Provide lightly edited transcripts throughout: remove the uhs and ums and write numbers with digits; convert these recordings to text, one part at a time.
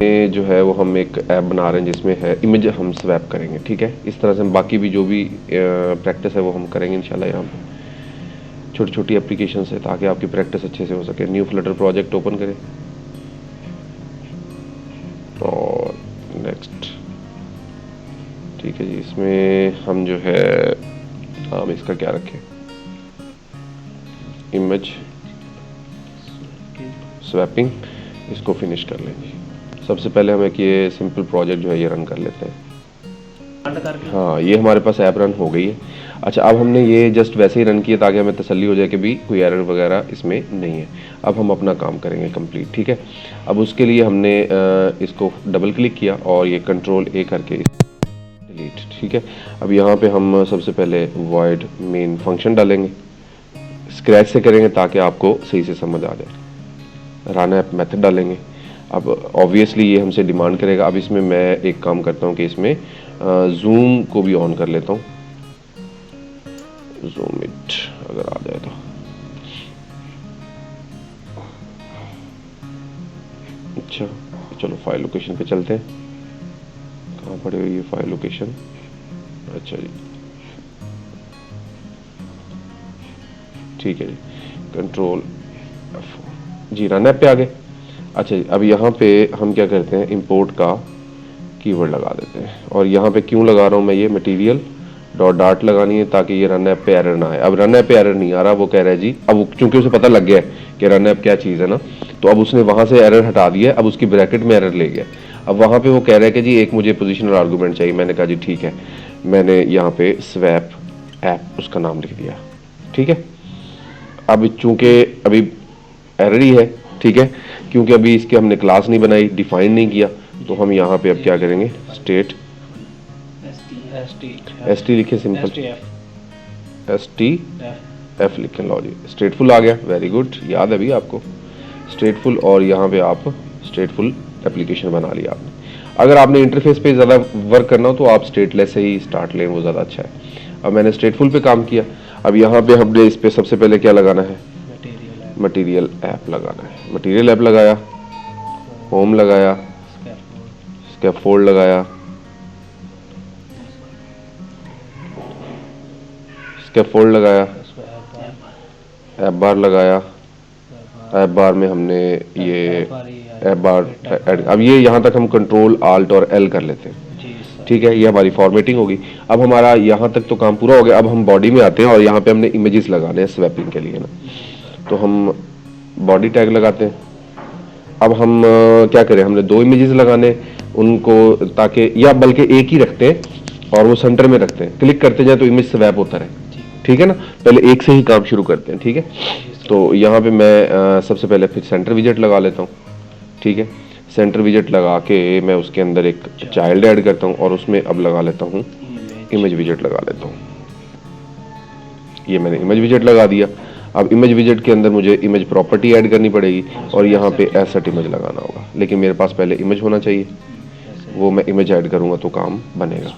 में जो है वो हम एक ऐप बना रहे हैं जिसमें है इमेज हम स्वैप करेंगे, ठीक है। इस तरह से हम बाकी भी जो भी प्रैक्टिस है वो हम करेंगे इंशाल्लाह। यहाँ पे छोटी छोटी एप्लीकेशन है ताकि आपकी प्रैक्टिस अच्छे से हो सके। न्यू फ्लटर प्रोजेक्ट ओपन करें और नेक्स्ट, ठीक है जी। इसमें हम जो है हम इसका क्या रखें, इमेज स्वैपिंग, इसको फिनिश कर लेंगे। सबसे पहले हम एक ये सिंपल प्रोजेक्ट जो है ये रन कर लेते हैं। हाँ, ये हमारे पास ऐप रन हो गई है। अच्छा, अब हमने ये जस्ट वैसे ही रन किया ताकि हमें तसल्ली हो जाए कि भी कोई एरर वगैरह इसमें नहीं है। अब हम अपना काम करेंगे कंप्लीट, ठीक है। अब उसके लिए हमने इसको डबल क्लिक किया और ये कंट्रोल ए करके डिलीट, ठीक है। अब यहाँ पे हम सबसे पहले वॉइड मेन फंक्शन डालेंगे, स्क्रैच से करेंगे ताकि आपको सही से समझ आ जाए। रन ऐप मेथड डालेंगे। अब ऑब्वियसली ये हमसे डिमांड करेगा। अब इसमें मैं एक काम करता हूँ कि इसमें जूम को भी ऑन कर लेता हूँ। जूम इट अगर आ जाए तो, अच्छा चलो फाइल लोकेशन पे चलते हैं। कहाँ पड़े हुई ये फाइल लोकेशन, अच्छा जी, ठीक है जी, कंट्रोल F4 जी, रन ऐप पे आ गए। अच्छा जी, अब यहाँ पे हम क्या करते हैं, इंपोर्ट का कीवर्ड लगा देते हैं। और यहाँ पे क्यों लगा रहा हूँ मैं, ये मटेरियल डॉट डाट लगानी है ताकि ये रन ऐप पे एरर ना आए। अब रन ऐप पे एरर नहीं आ रहा, वो कह रहा है जी, अब चूंकि उसे पता लग गया है कि रन ऐप क्या चीज़ है ना, तो अब उसने वहाँ से एरर हटा दिया। अब उसकी ब्रैकेट में एरर ले गया। अब वहाँ पे वो कह रहा है कि जी एक मुझे पोजिशनल आर्गूमेंट चाहिए। मैंने कहा जी ठीक है, मैंने यहाँ पे स्वैप ऐप उसका नाम लिख दिया, ठीक है। अब चूंकि अभी एरर ही है, ठीक है, क्योंकि अभी इसके हमने क्लास नहीं बनाई, डिफाइन नहीं किया, तो हम यहाँ पे अब क्या करेंगे, स्टेट एस टी लिखे, सिंपल एस टी एफ लिखे। लो जी, स्टेटफुल आ गया, वेरी गुड, याद है भी आपको स्टेटफुल। और यहाँ पे आप स्टेटफुल एप्लीकेशन बना लिया आपने। अगर आपने इंटरफेस पे ज़्यादा वर्क करना हो तो आप स्टेटलेस से ही स्टार्ट लें, वो ज़्यादा अच्छा है। अब मैंने स्टेटफुल पे काम किया। अब यहाँ पे हमने इस पे सबसे पहले क्या लगाना है, मटेरियल ऐप लगाना है। मटेरियल ऐप लगाया, होम लगाया, स्कैफोल्ड लगाया, स्कैफोल्ड लगाया, ऐप बार लगाया। ऐप बार में हमने ये ऐप बार ऐड, अब ये यहाँ तक हम कंट्रोल आल्ट और एल कर लेते हैं, ठीक है। ये हमारी फॉर्मेटिंग होगी। अब हमारा यहाँ तक तो काम पूरा हो गया। अब हम बॉडी में आते हैं और यहाँ पे हमने इमेजेस लगाने हैं स्वैपिंग के लिए ना, तो हम बॉडी टैग लगाते हैं। अब हम क्या करें, हमने 2 इमेजेस लगाने उनको, ताकि या बल्कि एक ही रखते हैं और वो सेंटर में रखते हैं। क्लिक करते जाए तो इमेज स्वैप होता रहे, ठीक है ना। पहले एक से ही काम शुरू करते हैं, ठीक है। तो यहाँ पे मैं सबसे पहले फिर सेंटर विजेट लगा लेता हूँ, ठीक है। सेंटर विजेट लगा के मैं उसके अंदर एक चाइल्ड ऐड करता हूँ और उसमें अब लगा लेता हूँ इमेज विजेट लगा लेता हूँ। ये मैंने इमेज विजेट लगा दिया। अब इमेज विजेट के अंदर मुझे इमेज प्रॉपर्टी ऐड करनी पड़ेगी और यहाँ पे एसेट इमेज लगाना होगा, लेकिन मेरे पास पहले इमेज होना चाहिए, वो मैं इमेज ऐड करूँगा तो काम बनेगा।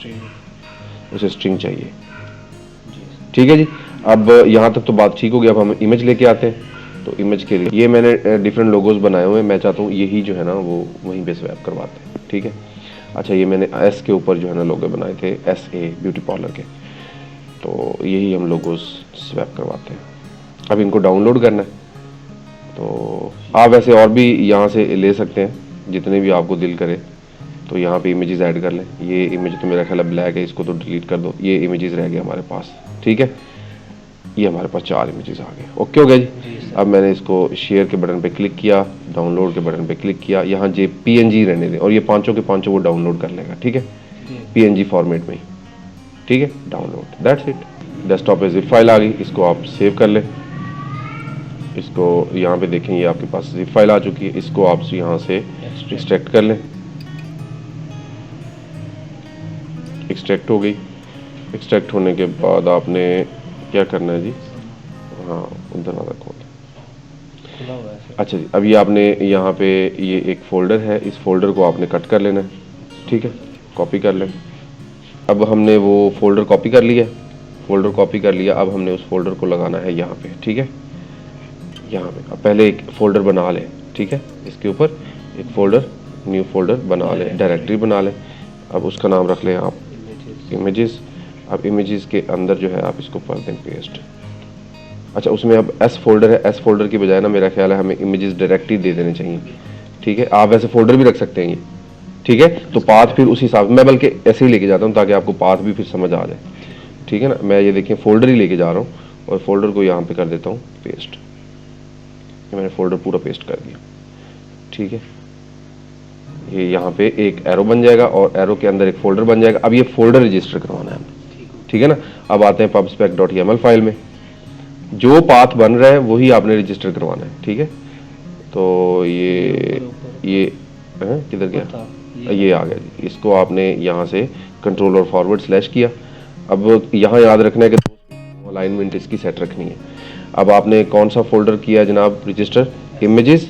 उसे स्ट्रिंग चाहिए, ठीक है जी। अब यहाँ तक तो बात ठीक हो गई। अब हम इमेज लेके आते हैं। तो इमेज के लिए ये मैंने डिफरेंट लोगोज बनाए हुए हैं। मैं चाहता हूँ यही जो है ना वो वहीं पे स्वैप करवाते हैं, ठीक है। अच्छा, ये मैंने एस के ऊपर जो है ना लोगो बनाए थे, SA ब्यूटी पार्लर के, तो यही हम लोगोज स्वैप करवाते हैं। अब इनको डाउनलोड करना है, तो आप वैसे और भी यहाँ से ले सकते हैं जितने भी आपको दिल करे। तो यहाँ पे इमेजेस ऐड कर लें। ये इमेज तो मेरा ख्याल है ब्लैक है, इसको तो डिलीट कर दो। ये इमेजेस रह गए हमारे पास, ठीक है। ये हमारे पास 4 इमेजेस आ गए, ओके हो गया जी। अब मैंने इसको शेयर के बटन पे क्लिक किया, डाउनलोड के बटन पे क्लिक किया। यहाँ जे PNG रहने दें और ये पांचों के पांचों वो डाउनलोड कर लेगा, ठीक है, PNG फॉर्मेट में ही, ठीक है। Download, that's it. डेस्कटॉप पे जिप फाइल आ गई, इसको आप सेव कर लें। इसको यहाँ पे देखें, ये आपके पास जिप फाइल आ चुकी है। इसको आप यहाँ से एक्सट्रैक्ट कर लें। एक्सट्रैक्ट हो गई। एक्सट्रैक्ट होने के बाद आपने क्या करना है जी, हाँ दरवाज़ा खोल। अच्छा जी, अब ये आपने यहाँ पे ये एक फ़ोल्डर है, इस फोल्डर को आपने कट कर लेना है, ठीक है, कॉपी कर लें। अब हमने वो फोल्डर कॉपी कर लिया, फोल्डर कॉपी कर लिया। अब हमने उस फोल्डर को लगाना है यहाँ पे, ठीक है, यहाँ पे। अब पहले एक फ़ोल्डर बना लें, ठीक है, इसके ऊपर एक फ़ोल्डर न्यू फोल्डर बना लें, डायरेक्टरी बना लें। अब उसका नाम रख लें आप इमेजेस। अब इमेजेस के अंदर जो है आप इसको कर दें पेस्ट। अच्छा, उसमें अब एस फोल्डर है, एस फोल्डर की बजाय ना मेरा ख्याल है हमें इमेजेस डायरेक्टरी दे देने चाहिए। ठीक है, आप वैसे फोल्डर भी रख सकते हैं ये। ठीक है, तो पाथ फिर उसी हिसाब, मैं बल्कि ऐसे ही लेके जाता हूँ ताकि आपको पाथ भी फिर समझ आ जाए। ठीक है ना, मैं ये देखिए फोल्डर ही लेके जा रहा हूँ और फोल्डर को यहाँ पे कर देता हूँ पेस्ट। मैंने फोल्डर पूरा पेस्ट कर दिया। ठीक है, ये यहाँ पे एक एरो बन जाएगा और एरो के अंदर एक फोल्डर बन जाएगा। अब ये फोल्डर रजिस्टर करवाना है हमें। ठीक है ना, अब आते हैं pubspec.yaml फाइल में। जो पाथ बन रहा है वही आपने रजिस्टर करवाना है। ठीक है, तो ये किधर गया, ये आ गया जी। इसको आपने यहाँ से कंट्रोल और फॉरवर्ड स्लैश किया। अब यहाँ याद रखना है कि अलाइनमेंट इसकी सेट रखनी है। अब आपने कौन सा फोल्डर किया जनाब रजिस्टर, इमेजेस।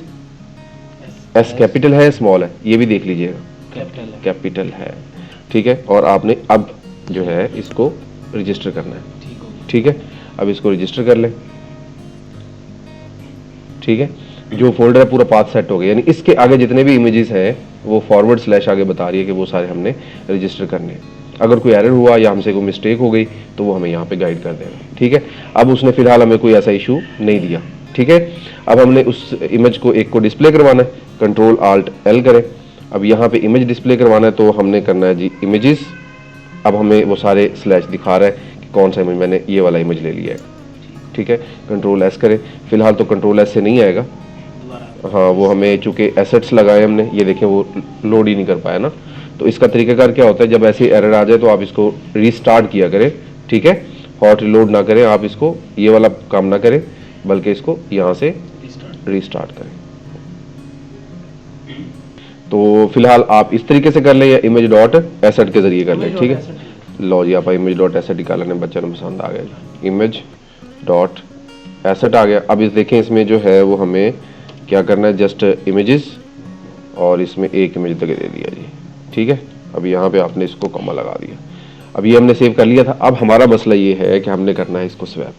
एस कैपिटल है स्मॉल है, ये भी देख लीजिएगा, कैपिटल है। ठीक है, और आपने अब जो है इसको रजिस्टर करना है। ठीक है, अब इसको रजिस्टर कर लें। ठीक है, जो फोल्डर है पूरा पाथ सेट हो गया, यानी इसके आगे जितने भी इमेजेस हैं वो फॉरवर्ड स्लैश आगे बता रही है कि वो सारे हमने रजिस्टर करने हैं। अगर कोई एरर हुआ या हमसे कोई मिस्टेक हो गई तो वो हमें यहाँ पे गाइड कर देगा। ठीक है, अब उसने फिलहाल हमें कोई ऐसा इशू नहीं दिया। ठीक है, अब हमने उस इमेज को एक को डिस्प्ले करवाना है, कंट्रोल आल्ट एल करें। अब यहाँ पे इमेज डिस्प्ले करवाना है तो हमने करना है जी इमेजेस। अब हमें वो सारे स्लैश दिखा रहा है कि कौन सा इमेज, मैंने ये वाला इमेज ले लिया है। ठीक है, कंट्रोल एस करें। फिलहाल तो कंट्रोल एस से नहीं आएगा, हाँ वो हमें चूंकि एसेट्स लगाए हमने, ये देखें वो लोड ही नहीं कर पाया ना। तो इसका तरीकाकार क्या होता है, जब ऐसी एरर आ जाए तो आप इसको रीस्टार्ट किया करें। ठीक है, हॉट रिलोड ना करें आप, इसको ये वाला काम ना करें, बल्कि इसको यहाँ से रीस्टार्ट करें। तो फिलहाल आप इस तरीके से कर लें या इमेज डॉट एसेट के जरिए कर लें। ठीक है, लो जी आप इमेज डॉट एसेट निकाल लें, बच्चे ने पसंद आ गया। इमेज डॉट एसेट आ गया। अब इस देखें इसमें जो है वो हमें क्या करना है, जस्ट इमेजेस और इसमें एक इमेज दे दिया जी। ठीक है, अब यहाँ पे आपने इसको कॉमा लगा दिया। अब ये हमने सेव कर लिया था। अब हमारा मसला ये है कि हमने करना है इसको स्वैप।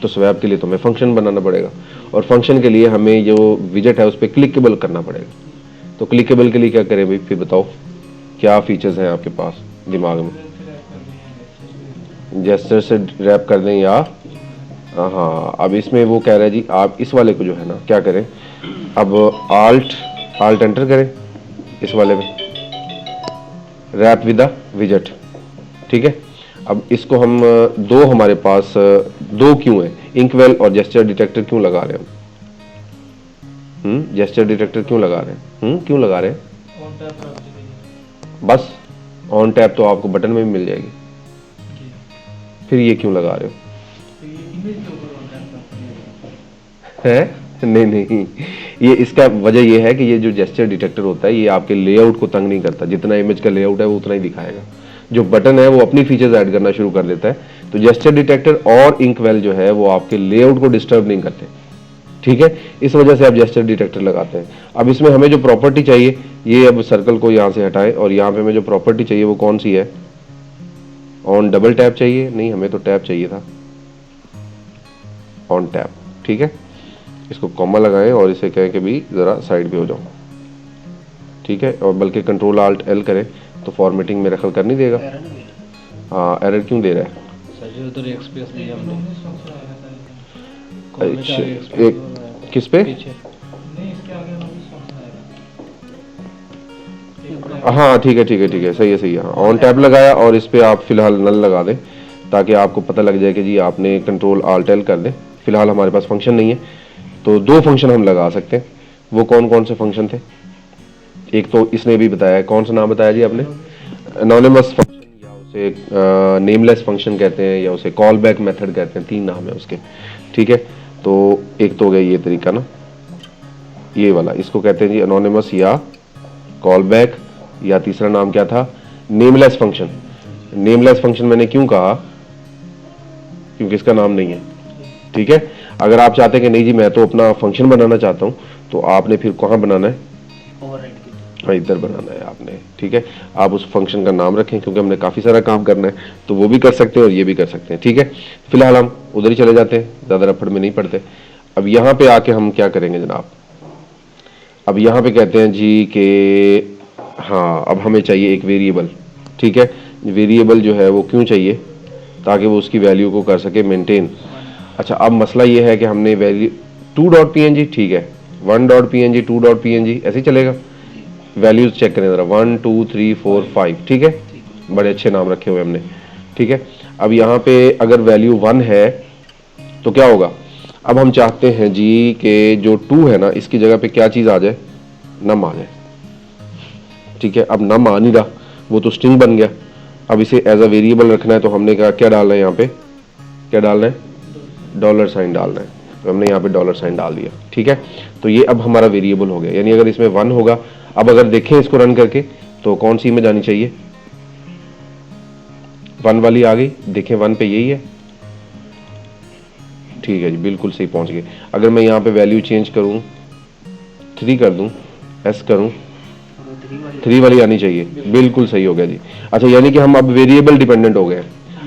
तो स्वैप के लिए तो हमें फंक्शन बनाना पड़ेगा और फंक्शन के लिए हमें जो विजेट है उस पर क्लिकेबल करना पड़ेगा। तो क्लिकेबल के लिए क्या करें भाई, फिर बताओ क्या फीचर्स हैं आपके पास दिमाग में। जेस्चर से रैप कर दें या हाँ, अब इसमें वो कह रहा है जी आप इस वाले को जो है ना क्या करें, अब आल्ट एंटर करें इस वाले में, रैप विद द विजेट। ठीक है, अब इसको हम दो, हमारे पास दो क्यों है, इंकवेल और जेस्चर डिटेक्टर क्यों लगा रहे हैं हम, जेस्चर डिटेक्टर क्यों लगा रहे हैं, क्यों लगा रहे हैं, बस ऑन टैप तो आपको बटन में भी मिल जाएगी, फिर ये क्यों लगा रहे हो है? नहीं नहीं, ये इसका वजह ये है कि ये जो जेस्चर डिटेक्टर होता है ये आपके लेआउट को तंग नहीं करता, जितना इमेज का लेआउट है वो उतना ही दिखाएगा। जो बटन है वो अपनी फीचर्स ऐड करना शुरू कर देता है। तो जेस्चर डिटेक्टर और इंकवेल जो है वो आपके लेआउट को डिस्टर्ब नहीं करते। ठीक है, इस वजह से आप जेस्चर डिटेक्टर लगाते हैं। अब इसमें हमें जो प्रॉपर्टी चाहिए, ये अब सर्कल को यहाँ से हटाएं और यहाँ पे हमें जो प्रॉपर्टी चाहिए वो कौन सी है, ऑन डबल टैप चाहिए, नहीं हमें तो टैप चाहिए था, ऑन टैप। ठीक है, इसको कॉमा लगाएं और इसे कहें कि भी ज़रा साइड पे हो जाओ। ठीक है, और बल्कि कंट्रोल आल्ट एल करें तो फॉर्मेटिंग में दखल कर नहीं देगा। हाँ, एरर क्यों दे रहा है एक किस पे, हाँ ठीक है ठीक है ठीक है, सही है सही है। ऑन टैब लगाया और इस पे आप फिलहाल नल लगा दें ताकि आपको पता लग जाए कि जी आपने कंट्रोल आल्ट एल कर दें। फिलहाल हमारे पास फंक्शन नहीं है तो दो फंक्शन हम लगा सकते हैं। वो कौन कौन से फंक्शन थे, एक तो इसने भी बताया है, कौन सा नाम बताया जी आपने, एनोनिमस फंक्शन या उसे नेमलेस फंक्शन कहते हैं या उसे कॉल बैक मेथड कहते हैं, तीन नाम है उसके। ठीक है, तो एक तो हो गया ये तरीका ना, ये वाला इसको कहते हैं जी एनोनिमस या कॉल बैक, या तीसरा नाम क्या था, नेमलेस फंक्शन। नेमलेस फंक्शन मैंने क्यों कहा, क्योंकि इसका नाम नहीं है। ठीक है, अगर आप चाहते हैं कि नहीं जी मैं तो अपना फंक्शन बनाना चाहता हूं तो आपने फिर कहां बनाना है, इधर बनाना है आपने। ठीक है, आप उस फंक्शन का नाम रखें क्योंकि हमने काफी सारा काम करना है, तो वो भी कर सकते हैं और ये भी कर सकते हैं। ठीक है, फिलहाल हम उधर ही चले जाते हैं, ज्यादा रफड़ में नहीं पड़ते। अब यहां पे आके हम क्या करेंगे जनाब, अब यहाँ पे कहते हैं जी कि हाँ अब हमें चाहिए एक वेरिएबल, ठीक है। वेरिएबल जो है वो क्यों चाहिए, ताकि वो उसकी वैल्यू को कर सके मेंटेन। अच्छा अब मसला ये है कि हमने वैल्यू 2.png, ठीक है, 1.png 2.png ऐसे ही चलेगा। वैल्यूज चेक करें ज़रा, 1 2 3 4 5, ठीक है, बड़े अच्छे नाम रखे हुए हमने, ठीक है। अब यहाँ पे अगर वैल्यू 1 है तो क्या होगा, अब हम चाहते हैं जी कि जो 2 है ना इसकी जगह पे क्या चीज़ आ जाए, नम आ जाए, ठीक है। अब नम आ नहीं रहा, वो तो स्ट्रिंग बन गया। अब इसे एज अ वेरिएबल रखना है तो हमने कहा क्या डालना है, यहाँ पे क्या डालना है, डॉलर साइन डालना है, तो हमने यहाँ पे डॉलर साइन डाल दिया, ठीक है। तो ये अब हमारा वेरिएबल हो गया, यानी अगर इसमें 1 होगा, अब अगर देखें इसको रन करके तो कौन सी में जानी चाहिए, 1 वाली आ गई, देखें 1 पे यही है, ठीक है जी, बिल्कुल सही पहुंच गए। अगर मैं यहाँ पे वैल्यू चेंज करूँ, 3 कर दूँ, एस करूँ, 3 वाली आनी चाहिए, बिल्कुल सही हो गया जी। अच्छा यानी कि हम अब वेरिएबल डिपेंडेंट हो गए,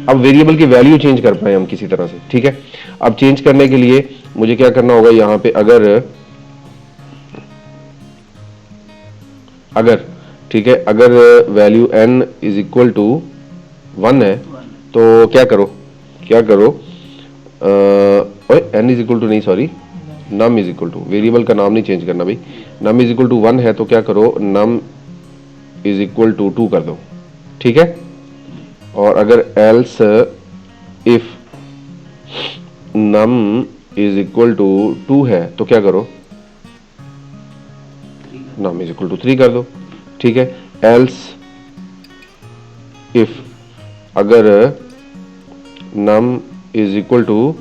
अब वेरिएबल की वैल्यू चेंज कर पाए हम किसी तरह से, ठीक है। अब चेंज करने के लिए मुझे क्या करना होगा, यहाँ पे अगर ठीक है, अगर value n is equal to 1 है तो क्या करो, n इज इक्वल टू नहीं, sorry, num is equal to, variable का नाम नहीं चेंज करना भाई, नम इज इक्वल टू 1 है तो क्या करो, नम इज इक्वल टू 2 कर दो, ठीक है। और अगर else if num is equal to 2 है तो क्या करो, नम इज इक्वल टू 3 कर दो, ठीक है। एल्स इफ अगर नम इज इक्वल टू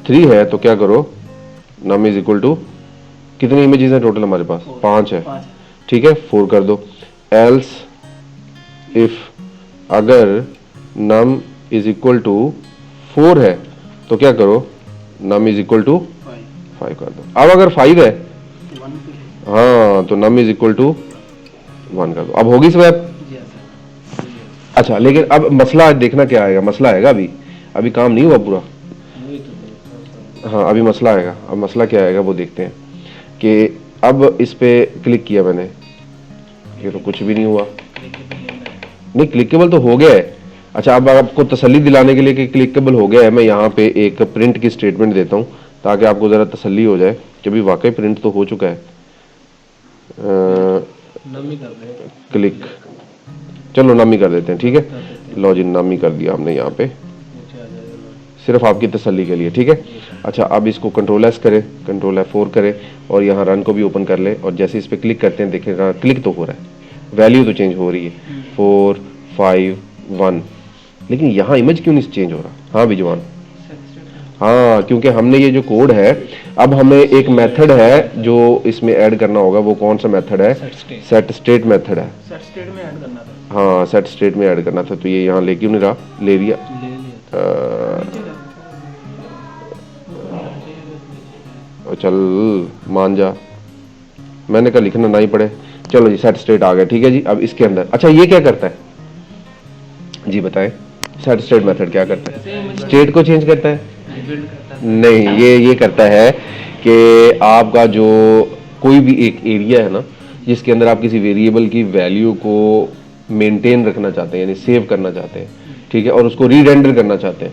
3 है तो क्या करो, नम इज इक्वल टू, कितनी इमेजेस हैं टोटल हमारे पास, 5 है, ठीक है, 4 कर दो। एल्स इफ अगर नम इज इक्वल टू 4 है तो क्या करो, नम इज इक्वल टू 5 कर दो। अब अगर 5 है, हाँ, तो नम इज इक्वल टू 1 कर दो। अब होगी स्वैप। अच्छा लेकिन अब मसला देखना क्या आएगा, मसला आएगा, अभी काम नहीं हुआ पूरा, हाँ अभी मसला आएगा। अब मसला क्या आएगा वो देखते हैं कि अब इस पे क्लिक किया मैंने, ये तो कुछ भी नहीं हुआ, नहीं क्लिकेबल तो हो गया है। अच्छा अब आपको तसल्ली दिलाने के लिए कि क्लिकेबल हो गया है, मैं यहाँ पे एक प्रिंट की स्टेटमेंट देता हूँ ताकि आपको ज़रा तसल्ली हो जाए कि भाई वाकई प्रिंट तो हो चुका है। क्लिक, चलो नामी कर देते हैं, ठीक है, लो जी नामी कर दिया हमने यहाँ पे, सिर्फ आपकी तसल्ली के लिए, ठीक है। अच्छा अब इसको कंट्रोल एस करें, कंट्रोल F4 करें और यहाँ रन को भी ओपन कर ले, और जैसे इस पर क्लिक करते हैं देखेगा क्लिक तो हो रहा है, वैल्यू तो चेंज हो रही है, 4 5 1, लेकिन यहाँ इमेज क्यों नहीं चेंज हो रहा। हाँ विजवान, हाँ क्योंकि हमने ये जो कोड है, अब हमें एक मेथड है जो इसमें ऐड करना होगा, वो कौन सा मेथड है, सेट स्टेट मेथड है, सेट स्टेट में ऐड करना था, हाँ सेट स्टेट में ऐड करना था, तो ये यहाँ ले क्यों नहीं रहा, ले लिया, चल मान जा, मैंने कहा लिखना नहीं पड़े, चलो जी सेट स्टेट आ गया, ठीक है जी। अब इसके अंदर अच्छा ये क्या करता है जी बताएं, सेट स्टेट मेथड क्या करता है, स्टेट को चेंज करता है, नहीं ये करता है कि आपका जो कोई भी एक एरिया है ना जिसके अंदर आप किसी वेरिएबल की वैल्यू को मेंटेन रखना चाहते हैं, यानी सेव करना चाहते हैं, ठीक है, और उसको री-रेंडर करना चाहते हैं।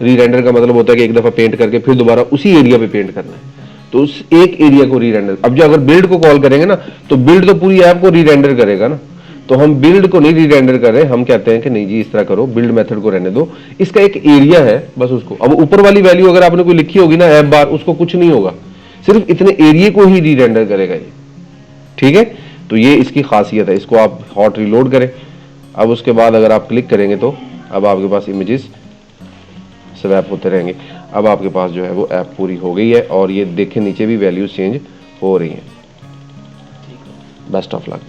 री-रेंडर का मतलब होता है कि एक दफा पेंट करके फिर दोबारा उसी एरिया पे पेंट करना है, तो उस एक एरिया को री-रेंडर, अब जो अगर बिल्ड को कॉल करेंगे ना तो बिल्ड तो पूरी ऐप को री-रेंडर करेगा ना, तो हम बिल्ड को नहीं री-रेंडर कर रहे, हम कहते हैं कि नहीं जी इस तरह करो, बिल्ड मेथड को रहने दो, इसका एक एरिया है बस उसको, अब ऊपर वाली वैल्यू अगर आपने कोई लिखी होगी ना ऐप बार, उसको कुछ नहीं होगा, सिर्फ इतने एरिया को ही री-रेंडर करेगा ये, ठीक है। तो ये इसकी खासियत है, इसको आप हॉट रिलोड करें, अब उसके बाद अगर आप क्लिक करेंगे तो अब आपके पास इमेजेस स्वैप होते रहेंगे। अब आपके पास जो है वो ऐप पूरी हो गई है, और ये देखें नीचे भी वैल्यूज चेंज हो रही हैं। Best of luck.